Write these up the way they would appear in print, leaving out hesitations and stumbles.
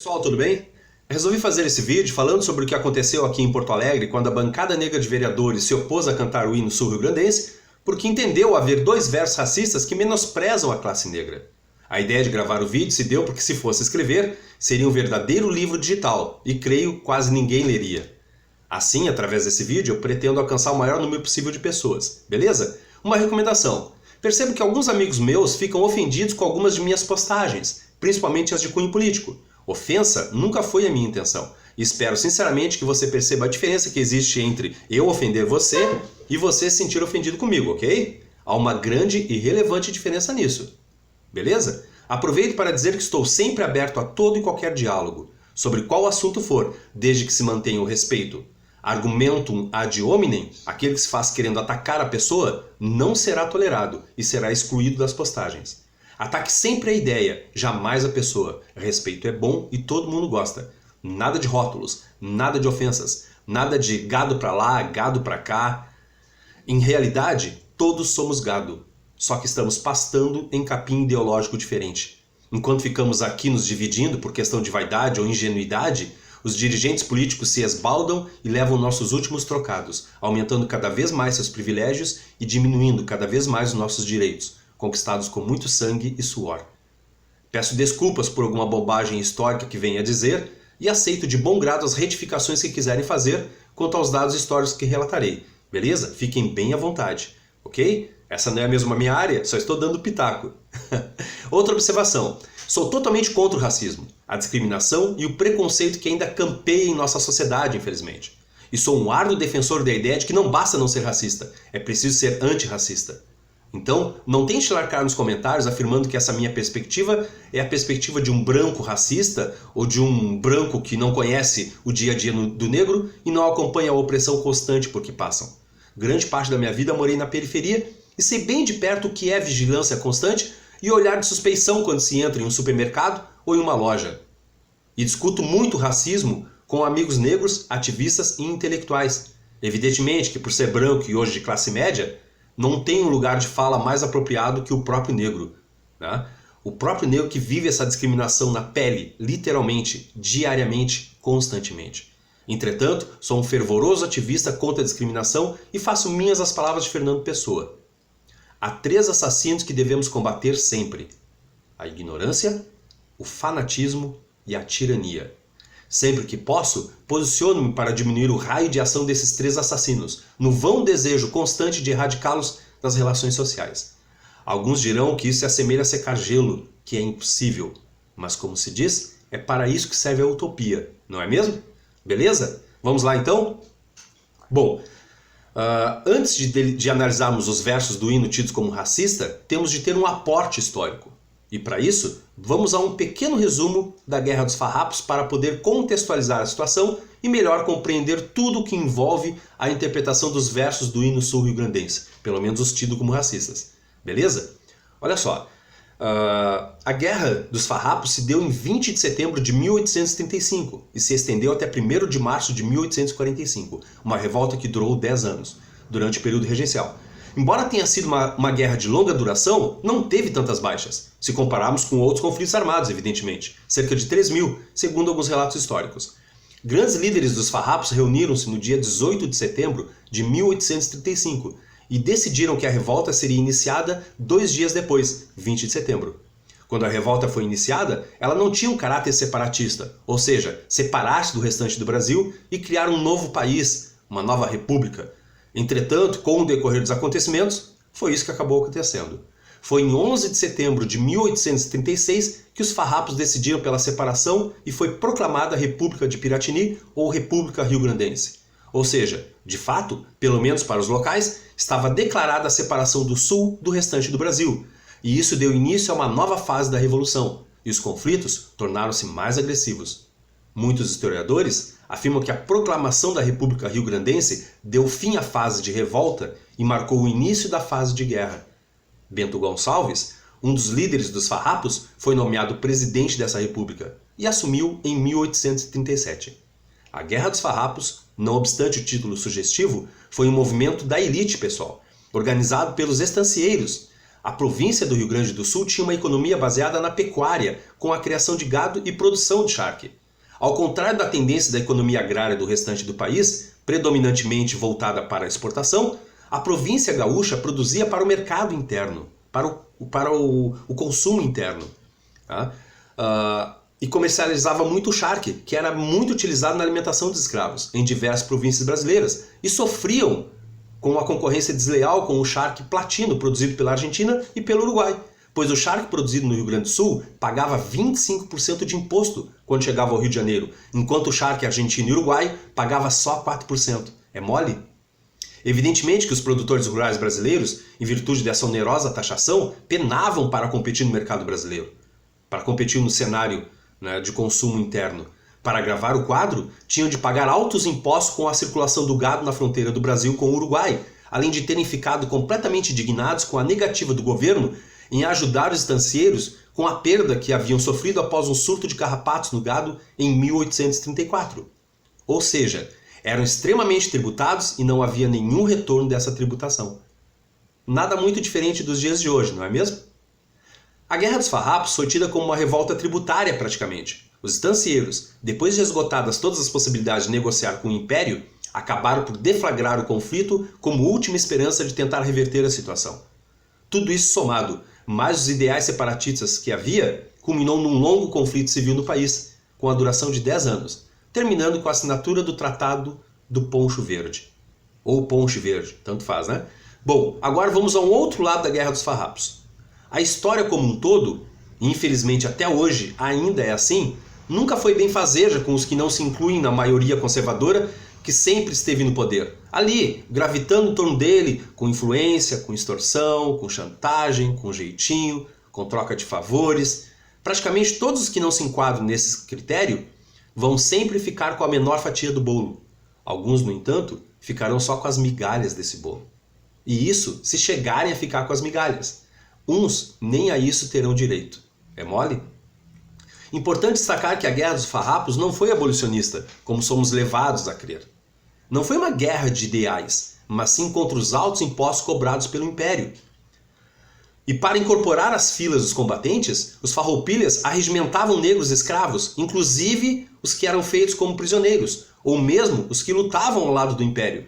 Pessoal, tudo bem? Resolvi fazer esse vídeo falando sobre o que aconteceu aqui em Porto Alegre quando a bancada negra de vereadores se opôs a cantar o hino sul-rio-grandense porque entendeu haver dois versos racistas que menosprezam a classe negra. A ideia de gravar o vídeo se deu porque, se fosse escrever, seria um verdadeiro livro digital e, creio, quase ninguém leria. Assim, através desse vídeo, eu pretendo alcançar o maior número possível de pessoas, beleza? Uma recomendação. Percebo que alguns amigos meus ficam ofendidos com algumas de minhas postagens, principalmente as de cunho político. Ofensa nunca foi a minha intenção. E espero sinceramente que você perceba a diferença que existe entre eu ofender você e você se sentir ofendido comigo, ok? Há uma grande e relevante diferença nisso. Beleza? Aproveito para dizer que estou sempre aberto a todo e qualquer diálogo, sobre qual assunto for, desde que se mantenha o respeito. Argumentum ad hominem, aquele que se faz querendo atacar a pessoa, não será tolerado e será excluído das postagens. Ataque sempre a ideia, jamais a pessoa. Respeito é bom e todo mundo gosta. Nada de rótulos, nada de ofensas, nada de gado pra lá, gado pra cá. Em realidade, todos somos gado, só que estamos pastando em capim ideológico diferente. Enquanto ficamos aqui nos dividindo por questão de vaidade ou ingenuidade, os dirigentes políticos se esbaldam e levam nossos últimos trocados, aumentando cada vez mais seus privilégios e diminuindo cada vez mais os nossos direitos, conquistados com muito sangue e suor. Peço desculpas por alguma bobagem histórica que venha a dizer e aceito de bom grado as retificações que quiserem fazer quanto aos dados históricos que relatarei. Beleza? Fiquem bem à vontade, ok? Essa não é mesmo a minha área, só estou dando pitaco. Outra observação. Sou totalmente contra o racismo, a discriminação e o preconceito que ainda campeia em nossa sociedade, infelizmente. E sou um árduo defensor da ideia de que não basta não ser racista, é preciso ser antirracista. Então, não tente largar nos comentários afirmando que essa minha perspectiva é a perspectiva de um branco racista ou de um branco que não conhece o dia a dia do negro e não acompanha a opressão constante por que passam. Grande parte da minha vida morei na periferia e sei bem de perto o que é vigilância constante e olhar de suspeição quando se entra em um supermercado ou em uma loja. E discuto muito racismo com amigos negros, ativistas e intelectuais. Evidentemente que, por ser branco e hoje de classe média, não tem um lugar de fala mais apropriado que o próprio negro, né? O próprio negro que vive essa discriminação na pele, literalmente, diariamente, constantemente. Entretanto, sou um fervoroso ativista contra a discriminação e faço minhas as palavras de Fernando Pessoa. Há 3 assassinos que devemos combater sempre: a ignorância, o fanatismo e a tirania. Sempre que posso, posiciono-me para diminuir o raio de ação desses 3 assassinos, no vão desejo constante de erradicá-los das relações sociais. Alguns dirão que isso se assemelha a secar gelo, que é impossível. Mas, como se diz, é para isso que serve a utopia, não é mesmo? Beleza? Vamos lá então? Bom, antes de analisarmos os versos do hino tidos como racista, temos de ter um aporte histórico. E para isso, vamos a um pequeno resumo da Guerra dos Farrapos para poder contextualizar a situação e melhor compreender tudo o que envolve a interpretação dos versos do hino sul-rio-grandense, pelo menos os tidos como racistas. Beleza? Olha só, a Guerra dos Farrapos se deu em 20 de setembro de 1835 e se estendeu até 1º de março de 1845, uma revolta que durou 10 anos, durante o período regencial. Embora tenha sido uma guerra de longa duração, não teve tantas baixas, se compararmos com outros conflitos armados, evidentemente, cerca de 3.000, segundo alguns relatos históricos. Grandes líderes dos farrapos reuniram-se no dia 18 de setembro de 1835 e decidiram que a revolta seria iniciada 2 dias depois, 20 de setembro. Quando a revolta foi iniciada, ela não tinha um caráter separatista, ou seja, separar-se do restante do Brasil e criar um novo país, uma nova república. Entretanto, com o decorrer dos acontecimentos, foi isso que acabou acontecendo. Foi em 11 de setembro de 1836 que os farrapos decidiram pela separação e foi proclamada a República de Piratini ou República Rio-Grandense. Ou seja, de fato, pelo menos para os locais, estava declarada a separação do Sul do restante do Brasil. E isso deu início a uma nova fase da Revolução, e os conflitos tornaram-se mais agressivos. Muitos historiadores afirmam que a proclamação da República Rio-Grandense deu fim à fase de revolta e marcou o início da fase de guerra. Bento Gonçalves, um dos líderes dos farrapos, foi nomeado presidente dessa república e assumiu em 1837. A Guerra dos Farrapos, não obstante o título sugestivo, foi um movimento da elite, pessoal, organizado pelos estancieiros, A província do Rio Grande do Sul tinha uma economia baseada na pecuária, com a criação de gado e produção de charque. Ao contrário da tendência da economia agrária do restante do país, predominantemente voltada para a exportação, a província gaúcha produzia para o mercado interno, para o consumo interno. Tá? E comercializava muito o charque, que era muito utilizado na alimentação dos escravos, em diversas províncias brasileiras, e sofriam com a concorrência desleal com o charque platino produzido pela Argentina e pelo Uruguai, pois o charque produzido no Rio Grande do Sul pagava 25% de imposto quando chegava ao Rio de Janeiro, enquanto o charque argentino e uruguai pagava só 4%. É mole? Evidentemente que os produtores rurais brasileiros, em virtude dessa onerosa taxação, penavam para competir no mercado brasileiro, para competir no cenário, né, de consumo interno. Para agravar o quadro, tinham de pagar altos impostos com a circulação do gado na fronteira do Brasil com o Uruguai, além de terem ficado completamente indignados com a negativa do governo em ajudar os estancieiros com a perda que haviam sofrido após um surto de carrapatos no gado em 1834. Ou seja, eram extremamente tributados e não havia nenhum retorno dessa tributação. Nada muito diferente dos dias de hoje, não é mesmo? A Guerra dos Farrapos foi tida como uma revolta tributária praticamente. Os estancieiros, depois de esgotadas todas as possibilidades de negociar com o Império, acabaram por deflagrar o conflito como última esperança de tentar reverter a situação. Tudo isso somado, mais os ideais separatistas que havia, culminou num longo conflito civil no país, com a duração de 10 anos, terminando com a assinatura do Tratado do Poncho Verde. Ou Ponche Verde, tanto faz, né? Bom, agora vamos a um outro lado da Guerra dos Farrapos. A história como um todo, e infelizmente até hoje ainda é assim, nunca foi benfazeja com os que não se incluem na maioria conservadora que sempre esteve no poder. Ali, gravitando em torno dele, com influência, com extorsão, com chantagem, com jeitinho, com troca de favores. Praticamente todos os que não se enquadram nesse critério vão sempre ficar com a menor fatia do bolo. Alguns, no entanto, ficarão só com as migalhas desse bolo. E isso se chegarem a ficar com as migalhas. Uns nem a isso terão direito. É mole? Importante destacar que a Guerra dos Farrapos não foi abolicionista, como somos levados a crer. Não foi uma guerra de ideais, mas sim contra os altos impostos cobrados pelo Império. E para incorporar as filas dos combatentes, os farroupilhas arregimentavam negros escravos, inclusive os que eram feitos como prisioneiros, ou mesmo os que lutavam ao lado do Império.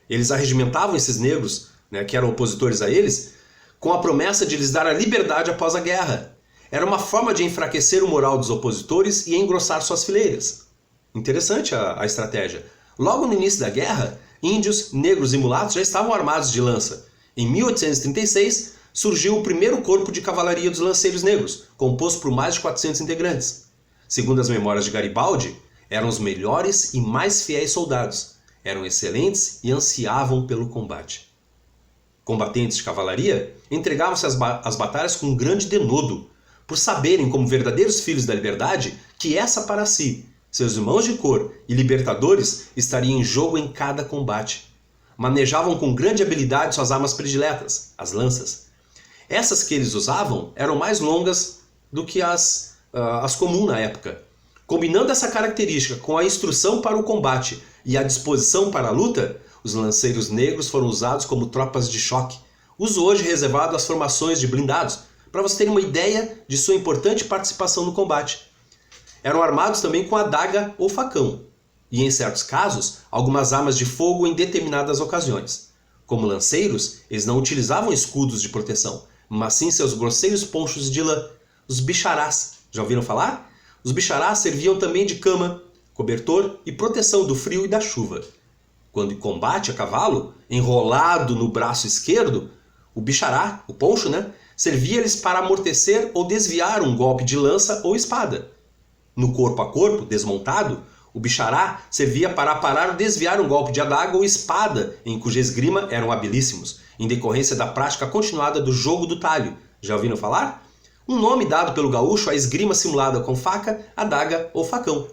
Eles arregimentavam esses negros, né, que eram opositores a eles, com a promessa de lhes dar a liberdade após a guerra. Era uma forma de enfraquecer o moral dos opositores e engrossar suas fileiras. Interessante a estratégia. Logo no início da guerra, índios, negros e mulatos já estavam armados de lança. Em 1836, surgiu o primeiro corpo de cavalaria dos lanceiros negros, composto por mais de 400 integrantes. Segundo as memórias de Garibaldi, eram os melhores e mais fiéis soldados. Eram excelentes e ansiavam pelo combate. Combatentes de cavalaria entregavam-se às batalhas com um grande denodo, por saberem, como verdadeiros filhos da liberdade, que essa para si, seus irmãos de cor e libertadores estaria em jogo em cada combate. Manejavam com grande habilidade suas armas prediletas, as lanças. Essas que eles usavam eram mais longas do que as comuns na época. Combinando essa característica com a instrução para o combate e a disposição para a luta, os lanceiros negros foram usados como tropas de choque, uso hoje reservado às formações de blindados, para você ter uma ideia de sua importante participação no combate. Eram armados também com adaga ou facão, e em certos casos, algumas armas de fogo em determinadas ocasiões. Como lanceiros, eles não utilizavam escudos de proteção, mas sim seus grosseiros ponchos de lã, os bicharás. Já ouviram falar? Os bicharás serviam também de cama, cobertor e proteção do frio e da chuva. Quando em combate a cavalo, enrolado no braço esquerdo, o bichará, o poncho, servia-lhes para amortecer ou desviar um golpe de lança ou espada. No corpo a corpo, desmontado, o bichará servia para parar ou desviar um golpe de adaga ou espada, em cuja esgrima eram habilíssimos, em decorrência da prática continuada do jogo do talho. Já ouviram falar? Um nome dado pelo gaúcho à esgrima simulada com faca, adaga ou facão.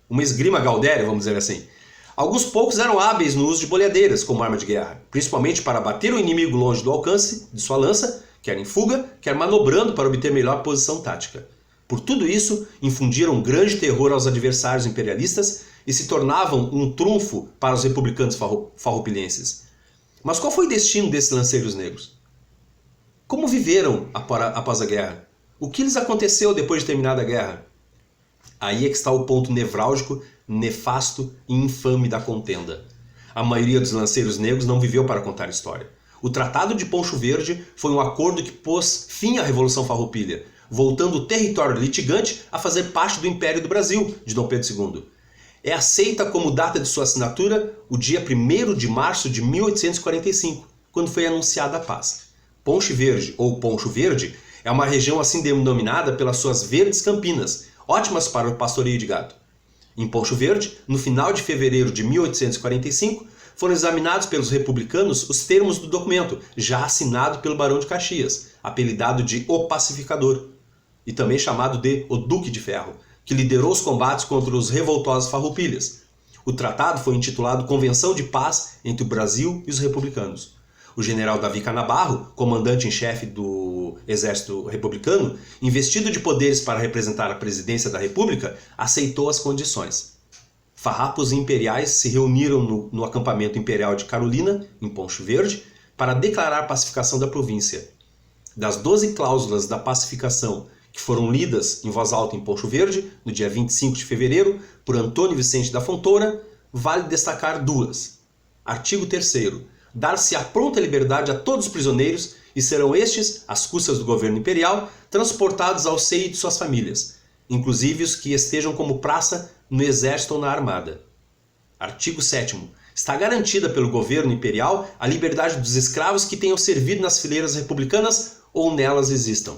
Uma esgrima gaudéria, vamos dizer assim. Alguns poucos eram hábeis no uso de boleadeiras como arma de guerra, principalmente para bater o inimigo longe do alcance de sua lança, quer em fuga, quer manobrando para obter melhor posição tática. Por tudo isso, infundiram grande terror aos adversários imperialistas e se tornavam um trunfo para os republicanos farroupilhenses. Mas qual foi o destino desses lanceiros negros? Como viveram após a guerra? O que lhes aconteceu depois de terminada a guerra? Aí é que está o ponto nevrálgico, nefasto e infame da contenda. A maioria dos lanceiros negros não viveu para contar história. O Tratado de Poncho Verde foi um acordo que pôs fim à Revolução Farroupilha, voltando o território litigante a fazer parte do Império do Brasil, de Dom Pedro II. É aceita como data de sua assinatura o dia 1º de março de 1845, quando foi anunciada a paz. Poncho Verde, ou Poncho Verde, é uma região assim denominada pelas suas verdes campinas, ótimas para o pastoreio de gado. Em Poncho Verde, no final de fevereiro de 1845, foram examinados pelos republicanos os termos do documento, já assinado pelo Barão de Caxias, apelidado de O Pacificador, e também chamado de O Duque de Ferro, que liderou os combates contra os revoltosos farroupilhas. O tratado foi intitulado Convenção de Paz entre o Brasil e os republicanos. O general Davi Canabarro, comandante em chefe do exército republicano, investido de poderes para representar a presidência da República, aceitou as condições. Farrapos imperiais se reuniram no acampamento imperial de Carolina, em Poncho Verde, para declarar a pacificação da província. Das 12 cláusulas da pacificação que foram lidas em voz alta em Poncho Verde, no dia 25 de fevereiro, por Antônio Vicente da Fontoura, vale destacar duas. Artigo 3º. Dar-se-á pronta liberdade a todos os prisioneiros e serão estes, às custas do governo imperial, transportados ao seio de suas famílias, inclusive os que estejam como praça no exército ou na armada. Artigo 7º. Está garantida pelo governo imperial a liberdade dos escravos que tenham servido nas fileiras republicanas ou nelas existam.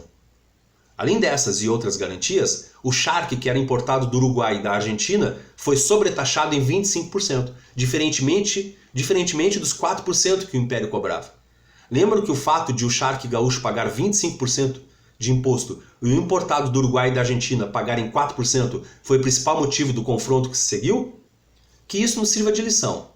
Além dessas e outras garantias, o charque que era importado do Uruguai e da Argentina foi sobretaxado em 25%, diferentemente dos 4% que o Império cobrava. Lembram que o fato de o charque gaúcho pagar 25% de imposto e o importado do Uruguai e da Argentina pagarem 4% foi o principal motivo do confronto que se seguiu? Que isso nos sirva de lição.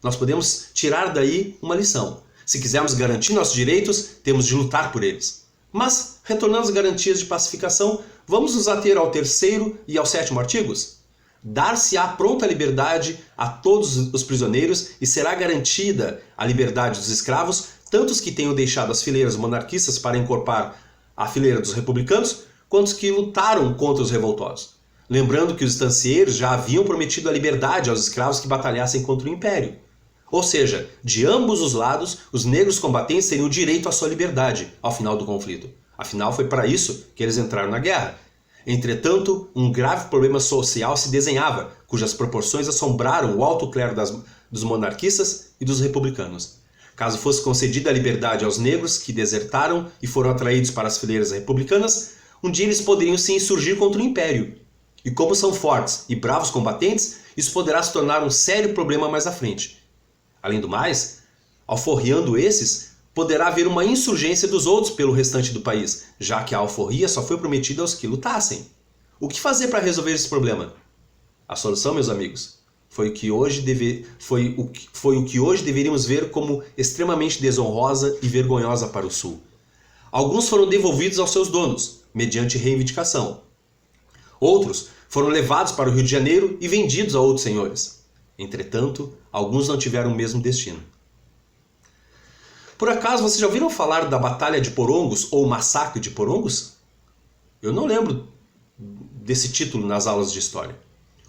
Nós podemos tirar daí uma lição. Se quisermos garantir nossos direitos, temos de lutar por eles. Mas, retornando às garantias de pacificação, vamos nos ater ao 3º e ao 7º artigos? Dar-se-á pronta liberdade a todos os prisioneiros e será garantida a liberdade dos escravos, tanto os que tenham deixado as fileiras monarquistas para encorpar a fileira dos republicanos, quanto os que lutaram contra os revoltosos. Lembrando que os estancieiros já haviam prometido a liberdade aos escravos que batalhassem contra o Império. Ou seja, de ambos os lados, os negros combatentes teriam direito à sua liberdade ao final do conflito. Afinal, foi para isso que eles entraram na guerra. Entretanto, um grave problema social se desenhava, cujas proporções assombraram o alto clero dos monarquistas e dos republicanos. Caso fosse concedida a liberdade aos negros que desertaram e foram atraídos para as fileiras republicanas, um dia eles poderiam se insurgir contra o Império. E como são fortes e bravos combatentes, isso poderá se tornar um sério problema mais à frente. Além do mais, alforriando esses, poderá haver uma insurgência dos outros pelo restante do país, já que a alforria só foi prometida aos que lutassem. O que fazer para resolver esse problema? A solução, meus amigos, foi o que hoje deveríamos ver como extremamente desonrosa e vergonhosa para o Sul. Alguns foram devolvidos aos seus donos, mediante reivindicação. Outros foram levados para o Rio de Janeiro e vendidos a outros senhores. Entretanto, alguns não tiveram o mesmo destino. Por acaso, vocês já ouviram falar da Batalha de Porongos ou Massacre de Porongos? Eu não lembro desse título nas aulas de história.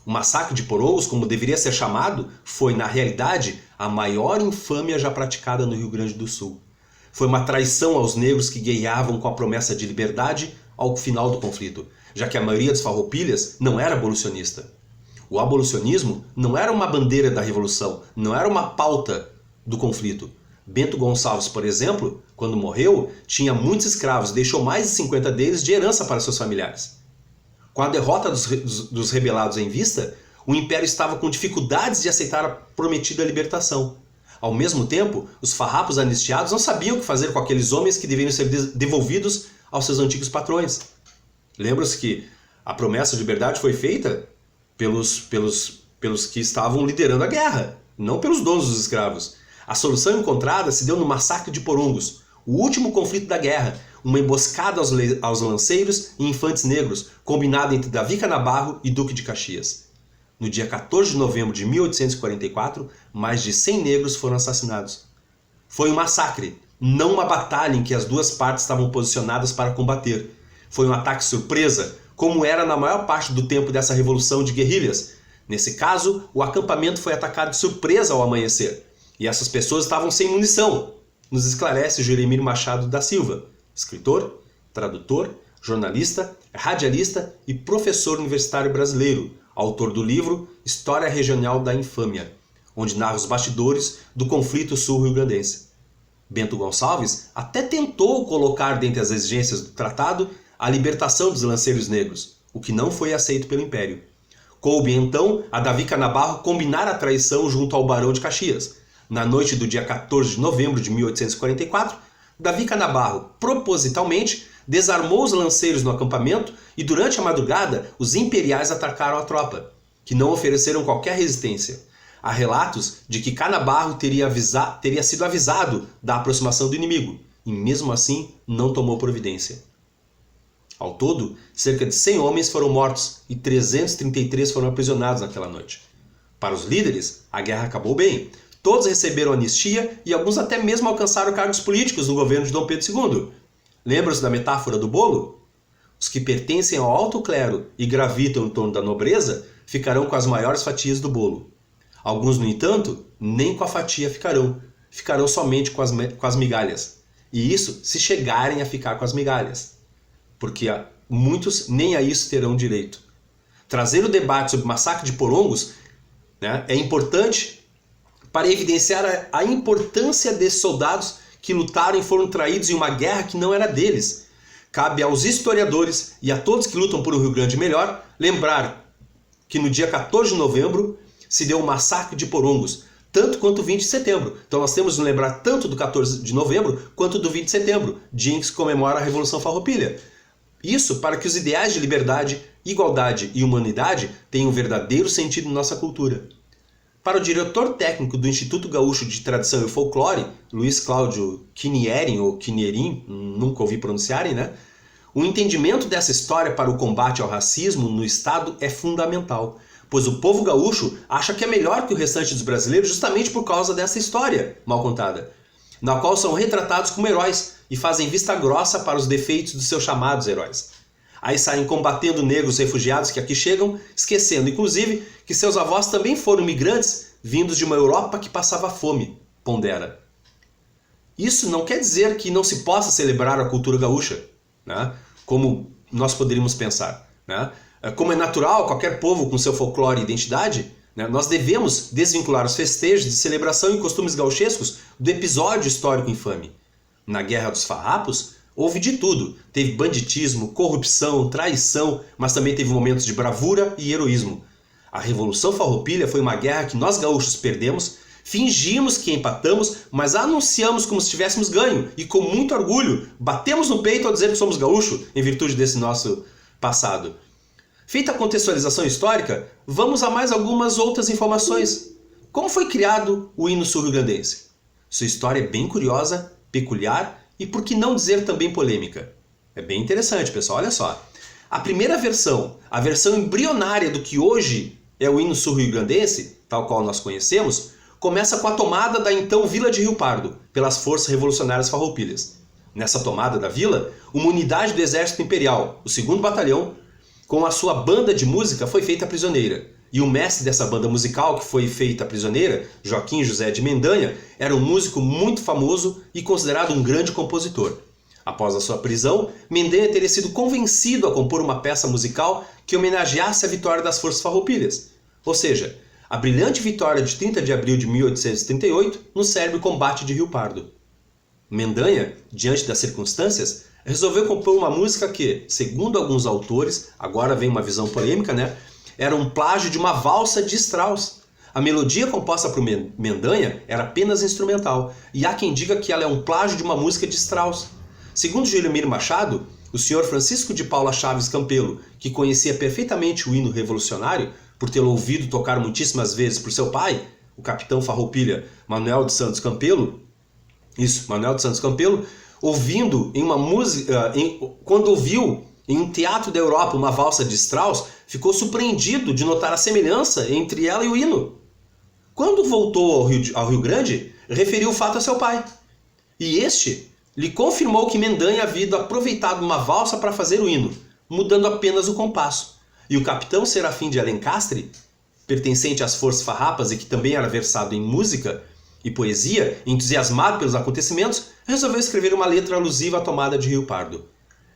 O Massacre de Porongos, como deveria ser chamado, foi, na realidade, a maior infâmia já praticada no Rio Grande do Sul. Foi uma traição aos negros que guerreavam com a promessa de liberdade ao final do conflito, já que a maioria dos farroupilhas não era abolicionista. O abolicionismo não era uma bandeira da revolução, não era uma pauta do conflito. Bento Gonçalves, por exemplo, quando morreu, tinha muitos escravos e deixou mais de 50 deles de herança para seus familiares. Com a derrota dos rebelados em vista, o Império estava com dificuldades de aceitar a prometida libertação. Ao mesmo tempo, os farrapos anistiados não sabiam o que fazer com aqueles homens que deveriam ser devolvidos aos seus antigos patrões. Lembra-se que a promessa de liberdade foi feita pelos que estavam liderando a guerra, não pelos donos dos escravos. A solução encontrada se deu no Massacre de Porongos, o último conflito da guerra, uma emboscada aos lanceiros e infantes negros, combinada entre Davi Canabarro e Duque de Caxias. No dia 14 de novembro de 1844, mais de 100 negros foram assassinados. Foi um massacre, não uma batalha em que as duas partes estavam posicionadas para combater. Foi um ataque surpresa, como era na maior parte do tempo dessa revolução de guerrilhas. Nesse caso, o acampamento foi atacado de surpresa ao amanhecer, e essas pessoas estavam sem munição, nos esclarece Jeremir Machado da Silva, escritor, tradutor, jornalista, radialista e professor universitário brasileiro, autor do livro História Regional da Infâmia, onde narra os bastidores do conflito sul-rio-grandense. Bento Gonçalves até tentou colocar dentre as exigências do tratado a libertação dos lanceiros negros, o que não foi aceito pelo Império. Coube então a Davi Canabarro combinar a traição junto ao Barão de Caxias. Na noite do dia 14 de novembro de 1844, Davi Canabarro, propositalmente, desarmou os lanceiros no acampamento e durante a madrugada os imperiais atacaram a tropa, que não ofereceram qualquer resistência. Há relatos de que Canabarro teria sido avisado da aproximação do inimigo, e mesmo assim não tomou providência. Ao todo, cerca de 100 homens foram mortos e 333 foram aprisionados naquela noite. Para os líderes, a guerra acabou bem. Todos receberam anistia e alguns até mesmo alcançaram cargos políticos no governo de Dom Pedro II. Lembram-se da metáfora do bolo? Os que pertencem ao alto clero e gravitam em torno da nobreza ficarão com as maiores fatias do bolo. Alguns, no entanto, nem com a fatia ficarão somente com as migalhas. E isso se chegarem a ficar com as migalhas, porque muitos nem a isso terão direito. Trazer o debate sobre o massacre de Porongos, né, é importante para evidenciar a importância desses soldados que lutaram e foram traídos em uma guerra que não era deles. Cabe aos historiadores e a todos que lutam por um Rio Grande melhor lembrar que no dia 14 de novembro se deu o massacre de Porongos, tanto quanto o 20 de setembro. Então nós temos de lembrar tanto do 14 de novembro quanto do 20 de setembro, dia em que se comemora a Revolução Farroupilha. Isso para que os ideais de liberdade, igualdade e humanidade tenham um verdadeiro sentido em nossa cultura. Para o diretor técnico do Instituto Gaúcho de Tradição e Folclore, Luiz Cláudio Quinierin, ou Quinierin, nunca ouvi pronunciarem, né? O entendimento dessa história para o combate ao racismo no Estado é fundamental, pois o povo gaúcho acha que é melhor que o restante dos brasileiros justamente por causa dessa história mal contada, na qual são retratados como heróis e fazem vista grossa para os defeitos dos seus chamados heróis. Aí saem combatendo negros refugiados que aqui chegam, esquecendo, inclusive, que seus avós também foram migrantes vindos de uma Europa que passava fome, pondera. Isso não quer dizer que não se possa celebrar a cultura gaúcha, né? Como nós poderíamos pensar, né? Como é natural qualquer povo com seu folclore e identidade, né? Nós devemos desvincular os festejos de celebração e costumes gauchescos do episódio histórico infame. Na Guerra dos Farrapos, houve de tudo. Teve banditismo, corrupção, traição, mas também teve momentos de bravura e heroísmo. A Revolução Farroupilha foi uma guerra que nós gaúchos perdemos, fingimos que empatamos, mas anunciamos como se tivéssemos ganho e com muito orgulho batemos no peito ao dizer que somos gaúchos em virtude desse nosso passado. Feita a contextualização histórica, vamos a mais algumas outras informações. Como foi criado o hino sul-rio-grandense? Sua história é bem curiosa, peculiar e, por que não dizer, também polêmica. É bem interessante, pessoal, olha só. A primeira versão, a versão embrionária do que hoje é o hino sul-rio-grandense, tal qual nós conhecemos, começa com a tomada da então Vila de Rio Pardo, pelas forças revolucionárias farroupilhas. Nessa tomada da vila, uma unidade do Exército Imperial, o 2º Batalhão, com a sua banda de música, foi feita prisioneira. E o mestre dessa banda musical que foi feita prisioneira, Joaquim José de Mendanha, era um músico muito famoso e considerado um grande compositor. Após a sua prisão, Mendanha teria sido convencido a compor uma peça musical que homenageasse a vitória das forças farroupilhas. Ou seja, a brilhante vitória de 30 de abril de 1838 no célebre combate de Rio Pardo. Mendanha, diante das circunstâncias, resolveu compor uma música que, segundo alguns autores, agora vem uma visão polêmica, né? Era um plágio de uma valsa de Strauss. A melodia composta por Mendanha era apenas instrumental, e há quem diga que ela é um plágio de uma música de Strauss. Segundo Jeremir Machado, o senhor Francisco de Paula Chaves Campelo, que conhecia perfeitamente o hino revolucionário, por tê-lo ouvido tocar muitíssimas vezes por seu pai, o capitão Farroupilha Manuel de Santos Campelo, ouvindo em uma música, quando ouviu em um teatro da Europa uma valsa de Strauss, ficou surpreendido de notar a semelhança entre ela e o hino. Quando voltou ao Rio Grande, referiu o fato a seu pai. E este lhe confirmou que Mendanha havia aproveitado uma valsa para fazer o hino, mudando apenas o compasso. E o capitão Serafim de Alencastre, pertencente às Forças Farrapas e que também era versado em música e poesia, entusiasmado pelos acontecimentos, resolveu escrever uma letra alusiva à tomada de Rio Pardo.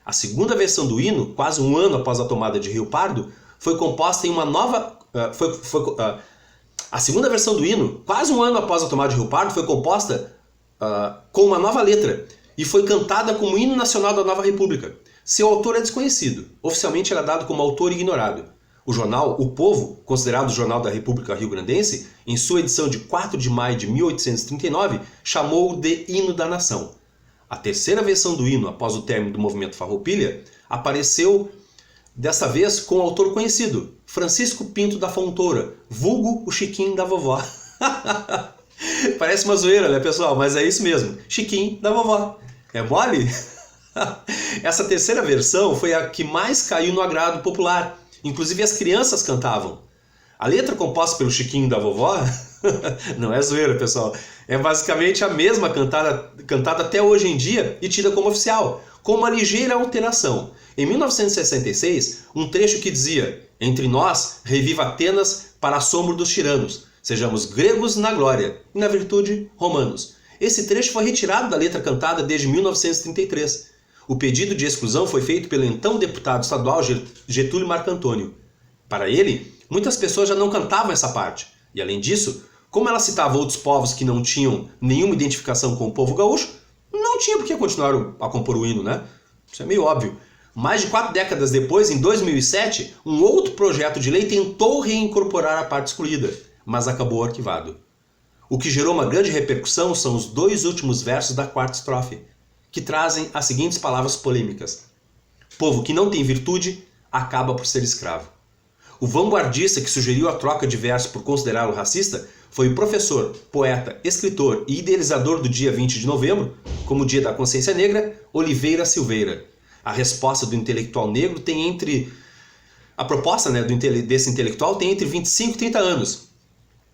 A segunda versão do hino, quase um ano após a tomada de Rio Pardo, foi composta em uma nova... A segunda versão do hino, quase um ano após a tomada de Rio Pardo, foi composta com uma nova letra e foi cantada como hino nacional da nova república. Seu autor é desconhecido. Oficialmente era dado como autor ignorado. O jornal O Povo, considerado o jornal da República Rio-Grandense, em sua edição de 4 de maio de 1839, chamou-o de Hino da Nação. A terceira versão do hino, após o término do movimento Farroupilha, apareceu desta vez com um autor conhecido, Francisco Pinto da Fontoura, vulgo o Chiquinho da Vovó. Parece uma zoeira, né, pessoal? Mas é isso mesmo, Chiquinho da Vovó. É mole? Essa terceira versão foi a que mais caiu no agrado popular. Inclusive as crianças cantavam. A letra composta pelo Chiquinho da Vovó, não é zoeira, pessoal, é basicamente a mesma cantada até hoje em dia e tida como oficial, com uma ligeira alteração. Em 1966, um trecho que dizia: "Entre nós, reviva Atenas para assombro dos tiranos, sejamos gregos na glória e na virtude romanos." Esse trecho foi retirado da letra cantada desde 1933. O pedido de exclusão foi feito pelo então deputado estadual Getúlio Marcantônio. Para ele, muitas pessoas já não cantavam essa parte. E além disso, como ela citava outros povos que não tinham nenhuma identificação com o povo gaúcho, não tinha por que continuar a compor o hino, né? Isso é meio óbvio. Mais de 4 décadas depois, em 2007, um outro projeto de lei tentou reincorporar a parte excluída, mas acabou arquivado. O que gerou uma grande repercussão são os 2 últimos versos da 4ª estrofe, que trazem as seguintes palavras polêmicas: "Povo que não tem virtude, acaba por ser escravo." O vanguardista que sugeriu a troca de verso por considerá-lo racista foi o professor, poeta, escritor e idealizador do dia 20 de novembro, como Dia da Consciência Negra, Oliveira Silveira. A resposta do intelectual negro tem entre... A proposta, né, desse intelectual tem entre 25 e 30 anos.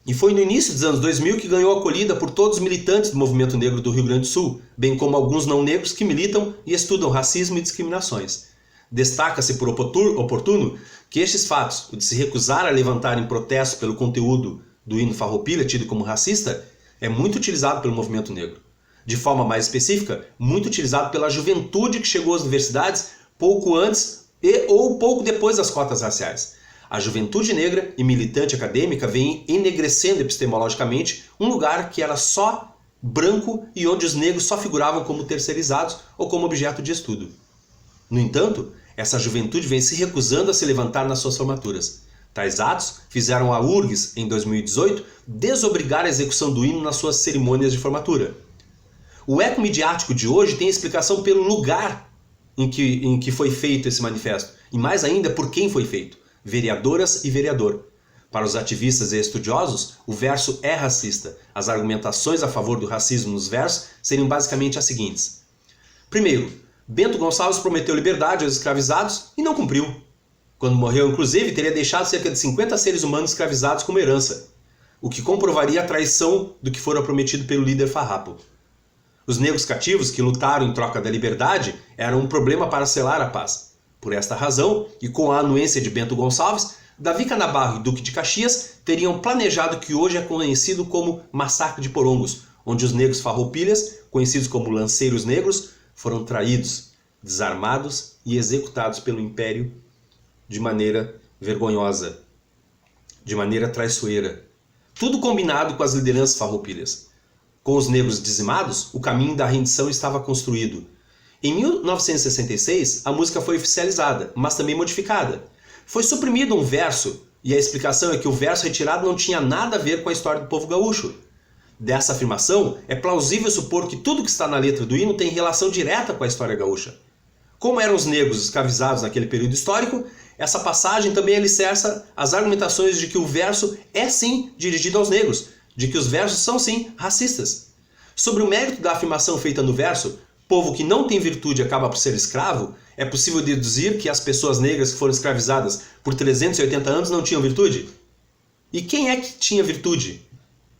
E foi no início dos anos 2000 que ganhou acolhida por todos os militantes do movimento negro do Rio Grande do Sul, bem como alguns não negros que militam e estudam racismo e discriminações. Destaca-se por oportuno que estes fatos, o de se recusar a levantar em protesto pelo conteúdo do hino Farroupilha, tido como racista, é muito utilizado pelo movimento negro. De forma mais específica, muito utilizado pela juventude que chegou às universidades pouco antes ou pouco depois das cotas raciais. A juventude negra e militante acadêmica vem enegrecendo epistemologicamente um lugar que era só branco e onde os negros só figuravam como terceirizados ou como objeto de estudo. No entanto, essa juventude vem se recusando a se levantar nas suas formaturas. Tais atos fizeram a URGS, em 2018, desobrigar a execução do hino nas suas cerimônias de formatura. O eco midiático de hoje tem explicação pelo lugar em que foi feito esse manifesto, e mais ainda por quem foi feito: vereadoras e vereador. Para os ativistas e estudiosos, o verso é racista. As argumentações a favor do racismo nos versos seriam basicamente as seguintes. Primeiro, Bento Gonçalves prometeu liberdade aos escravizados e não cumpriu. Quando morreu, inclusive, teria deixado cerca de 50 seres humanos escravizados como herança, o que comprovaria a traição do que fora prometido pelo líder farrapo. Os negros cativos que lutaram em troca da liberdade eram um problema para selar a paz. Por esta razão, e com a anuência de Bento Gonçalves, Davi Canabarro e Duque de Caxias teriam planejado o que hoje é conhecido como Massacre de Porongos, onde os negros farroupilhas, conhecidos como lanceiros negros, foram traídos, desarmados e executados pelo Império de maneira vergonhosa, de maneira traiçoeira. Tudo combinado com as lideranças farroupilhas. Com os negros dizimados, o caminho da rendição estava construído. Em 1966, a música foi oficializada, mas também modificada. Foi suprimido um verso, e a explicação é que o verso retirado não tinha nada a ver com a história do povo gaúcho. Dessa afirmação, é plausível supor que tudo que está na letra do hino tem relação direta com a história gaúcha. Como eram os negros escravizados naquele período histórico, essa passagem também alicerça as argumentações de que o verso é sim dirigido aos negros, de que os versos são sim racistas. Sobre o mérito da afirmação feita no verso, povo que não tem virtude acaba por ser escravo, é possível deduzir que as pessoas negras que foram escravizadas por 380 anos não tinham virtude? E quem é que tinha virtude?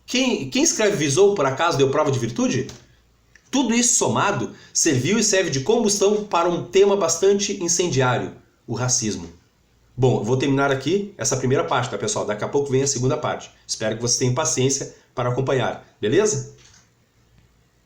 Quem escravizou por acaso deu prova de virtude? Tudo isso somado serviu e serve de combustão para um tema bastante incendiário, o racismo. Bom, eu vou terminar aqui essa primeira parte, tá, pessoal? Daqui a pouco vem a segunda parte. Espero que vocês tenham paciência para acompanhar, beleza?